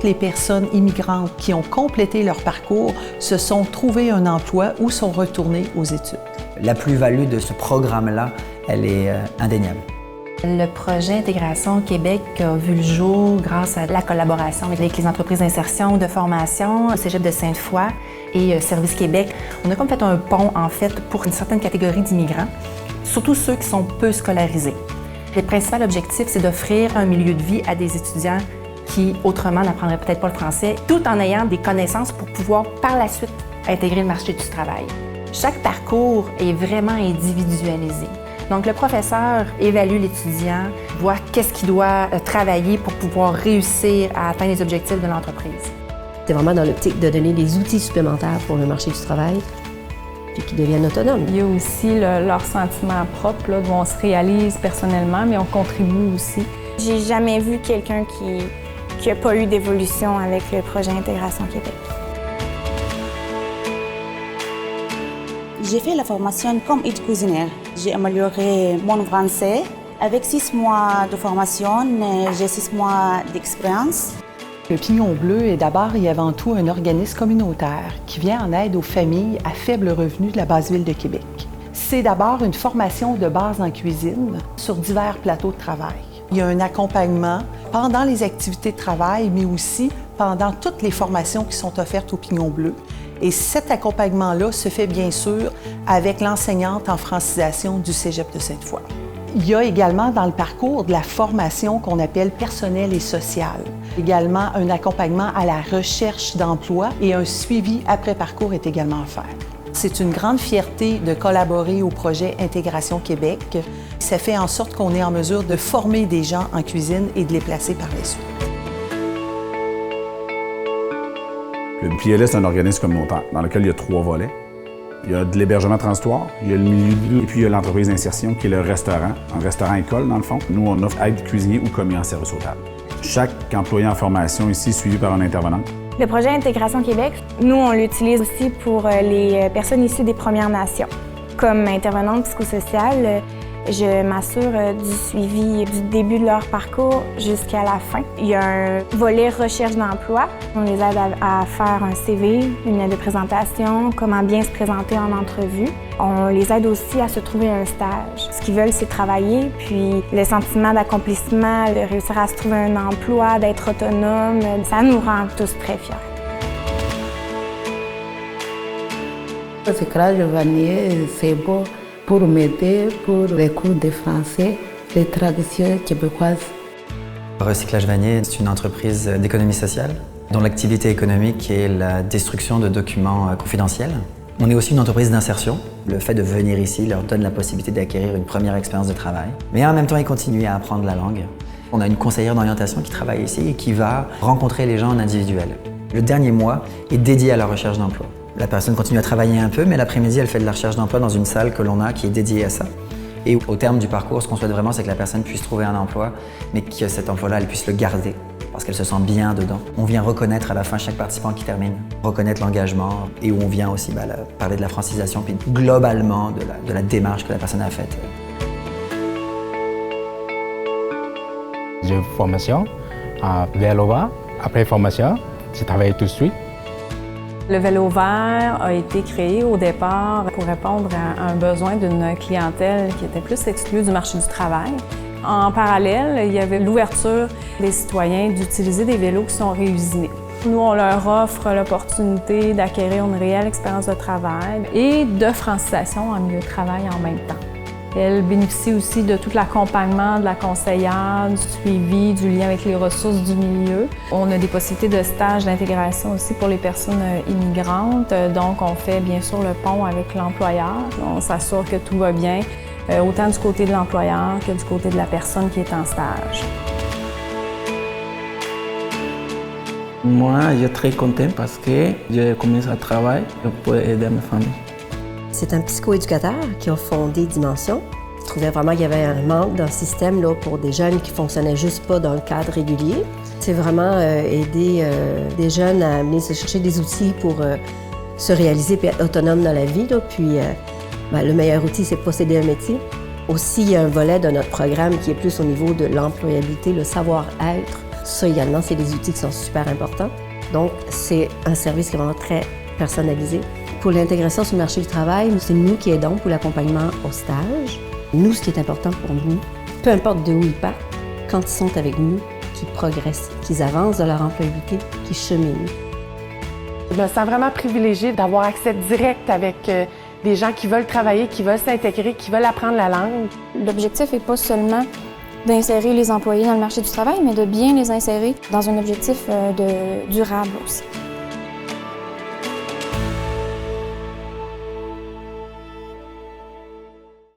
toutes les personnes immigrantes qui ont complété leur parcours se sont trouvées un emploi ou sont retournées aux études. La plus-value de ce programme-là, elle est indéniable. Le projet Intégration Québec a vu le jour grâce à la collaboration avec les entreprises d'insertion ou de formation, le Cégep de Sainte-Foy et Service Québec. On a comme fait un pont, en fait, pour une certaine catégorie d'immigrants, surtout ceux qui sont peu scolarisés. Le principal objectif, c'est d'offrir un milieu de vie à des étudiants qui, autrement, n'apprendraient peut-être pas le français, tout en ayant des connaissances pour pouvoir, par la suite, intégrer le marché du travail. Chaque parcours est vraiment individualisé. Donc, le professeur évalue l'étudiant, voit qu'est-ce qu'il doit travailler pour pouvoir réussir à atteindre les objectifs de l'entreprise. C'est vraiment dans l'optique de donner des outils supplémentaires pour le marché du travail, puis qu'ils deviennent autonomes. Il y a aussi leur sentiment propre, là, où on se réalise personnellement, mais on contribue aussi. J'ai jamais vu quelqu'un qui n'a pas eu d'évolution avec le projet Intégration Québec. J'ai fait la formation comme aide cuisinière. J'ai amélioré mon français. Avec 6 mois de formation, j'ai 6 mois d'expérience. Le Pignon Bleu est d'abord et avant tout un organisme communautaire qui vient en aide aux familles à faible revenu de la basse-ville de Québec. C'est d'abord une formation de base en cuisine sur divers plateaux de travail. Il y a un accompagnement pendant les activités de travail, mais aussi pendant toutes les formations qui sont offertes au Pignon Bleu. Et cet accompagnement-là se fait bien sûr avec l'enseignante en francisation du Cégep de Sainte-Foy. Il y a également dans le parcours de la formation qu'on appelle personnelle et sociale. Également, un accompagnement à la recherche d'emploi et un suivi après parcours est également offert. C'est une grande fierté de collaborer au projet Intégration Québec. Ça fait en sorte qu'on est en mesure de former des gens en cuisine et de les placer par la suite. Le PLS, c'est un organisme communautaire dans lequel il y a 3 volets. Il y a de l'hébergement transitoire, il y a le milieu de vie et puis il y a l'entreprise d'insertion qui est le restaurant, un restaurant-école dans le fond. Nous, on offre aide cuisinier ou commis en service aux tables. Chaque employé en formation ici est suivi par un intervenant. Le projet Intégration Québec, nous, on l'utilise aussi pour les personnes issues des Premières Nations. Comme intervenante psychosociale, je m'assure du suivi du début de leur parcours jusqu'à la fin. Il y a un volet recherche d'emploi. On les aide à faire un CV, une lettre de présentation, comment bien se présenter en entrevue. On les aide aussi à se trouver un stage. Ce qu'ils veulent, c'est travailler, puis le sentiment d'accomplissement, de réussir à se trouver un emploi, d'être autonome, ça nous rend tous très fiers. Ce Clash Vanier, c'est beau pour m'aider pour les cours de français, les traductions québécoises. Recyclage Vanier, c'est une entreprise d'économie sociale dont l'activité économique est la destruction de documents confidentiels. On est aussi une entreprise d'insertion. Le fait de venir ici leur donne la possibilité d'acquérir une première expérience de travail. Mais en même temps, ils continuent à apprendre la langue. On a une conseillère d'orientation qui travaille ici et qui va rencontrer les gens en individuel. Le dernier mois est dédié à la recherche d'emploi. La personne continue à travailler un peu, mais l'après-midi, elle fait de la recherche d'emploi dans une salle que l'on a qui est dédiée à ça. Et au terme du parcours, ce qu'on souhaite vraiment, c'est que la personne puisse trouver un emploi, mais que cet emploi-là, elle puisse le garder, parce qu'elle se sent bien dedans. On vient reconnaître à la fin chaque participant qui termine, reconnaître l'engagement, et où on vient aussi parler de la francisation, puis globalement de la démarche que la personne a faite. J'ai une formation à vélo vert. Après formation, j'ai travaillé tout de suite. Le vélo vert a été créé au départ pour répondre à un besoin d'une clientèle qui était plus exclue du marché du travail. En parallèle, il y avait l'ouverture des citoyens d'utiliser des vélos qui sont réusinés. Nous, on leur offre l'opportunité d'acquérir une réelle expérience de travail et de francisation en milieu de travail en même temps. Elle bénéficie aussi de tout l'accompagnement de la conseillère, du suivi, du lien avec les ressources du milieu. On a des possibilités de stages d'intégration aussi pour les personnes immigrantes. Donc, on fait bien sûr le pont avec l'employeur. On s'assure que tout va bien, autant du côté de l'employeur que du côté de la personne qui est en stage. Moi, je suis très content parce que j'ai commencé à travailler pour aider ma famille. C'est un psychoéducateur qui a fondé Dimension. Il trouvait vraiment qu'il y avait un manque dans le système là, pour des jeunes qui ne fonctionnaient juste pas dans le cadre régulier. C'est vraiment aider des jeunes à amener se chercher des outils pour se réaliser et être autonome dans la vie. Là. Puis le meilleur outil, c'est de posséder un métier. Aussi, il y a un volet de notre programme qui est plus au niveau de l'employabilité, le savoir-être. Ça également, c'est des outils qui sont super importants. Donc, c'est un service qui est vraiment très personnalisé. Pour l'intégration sur le marché du travail, c'est nous qui aidons pour l'accompagnement au stage. Nous, ce qui est important pour nous, peu importe de où ils partent, quand ils sont avec nous, qu'ils progressent, qu'ils avancent dans leur employabilité, qu'ils cheminent. Je me sens vraiment privilégiée d'avoir accès direct avec des gens qui veulent travailler, qui veulent s'intégrer, qui veulent apprendre la langue. L'objectif n'est pas seulement d'insérer les employés dans le marché du travail, mais de bien les insérer dans un objectif durable aussi.